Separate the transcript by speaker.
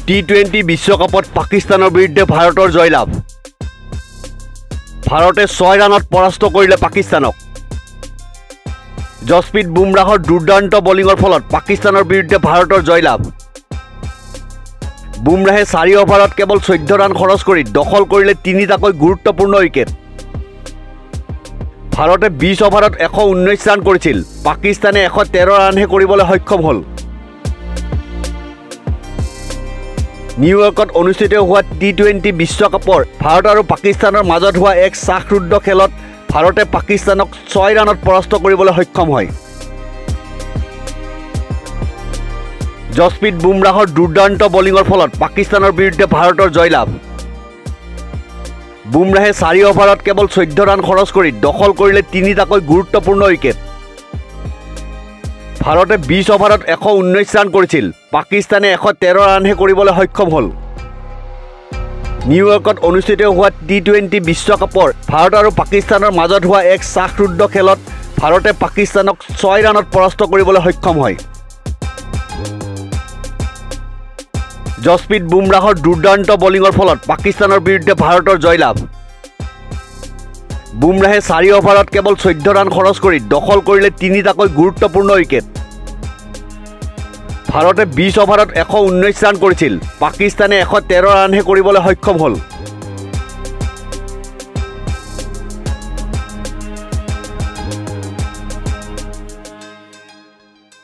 Speaker 1: টি-20 বিশ্বকাপত পাকিস্তানৰ বিৰুদ্ধে ভাৰতৰ জয়লাভ। ভাৰতে 6 ৰানত পৰাস্ত কৰিলে পাকিস্তানক। জসপ্ৰীত বুমৰাহৰ দুৰ্দান্ত বলিঙৰ ফলত পাকিস্তানৰ বিৰুদ্ধে ভাৰতৰ জয়লাভ। বুমৰাহে 4 অভাৰত কেৱল 14 ৰান খৰচ কৰি দখল কৰিলে 3টাকৈ গুৰুত্বপূৰ্ণ উইকেট। ভাৰতে 20 অভাৰত 119 ৰান কৰিছিল, পাকিস্তানে 113 ৰানহে কৰিবলৈ সক্ষম হ'ল। নিউয়ৰ্কত অনুষ্ঠিত হোৱা টি-20 বিশ্বকাপৰ ভাৰত আৰু পাকিস্তানৰ মাজত হোৱা এক শ্বাসৰুদ্ধ খেলত ভাৰতে পাকিস্তানক 6 ৰানত পৰাস্ত কৰিবলৈ সক্ষম হয়। জসপ্ৰীত বুমৰাহৰ দুৰ্দান্ত বলিঙৰ ফলত পাকিস্তানৰ বিৰুদ্ধে ভাৰতৰ জয়লাভ। বুমৰাহে 4 অভাৰত কেৱল 14 ৰান খৰচ কৰি দখল কৰিলে 3টাকৈ গুৰুত্বপূৰ্ণ উইকেট। ভাৰতে 20 অভাৰত 119 ৰান কৰিছিল, পাকিস্তানে 113 ৰানহে কৰিবলৈ সক্ষম হ'ল। নিউয়ৰ্কত অনুষ্ঠিত হোৱা টি-20 বিশ্বকাপৰ ভাৰত আৰু পাকিস্তানৰ মাজত হোৱা এক শ্বাসৰুদ্ধ খেলত ভাৰতে পাকিস্তানক 6 ৰানত পৰাস্ত কৰিবলৈ সক্ষম হয়। জসপ্ৰীত বুমৰাহৰ দুৰ্দান্ত বলিঙৰ ফলত পাকিস্তানৰ বিৰুদ্ধে ভাৰতৰ জয়লাভ। বুমৰাহে 4 অভাৰত কেৱল 14 ৰান খৰচ কৰি দখল কৰিলে 3টাকৈ গুৰুত্বপূৰ্ণ উইকেট। ভাৰতে 20 অভাৰত 119 ৰান কৰিছিল, পাকিস্তানে 113 ৰানহে কৰিবলৈ সক্ষম হ'ল।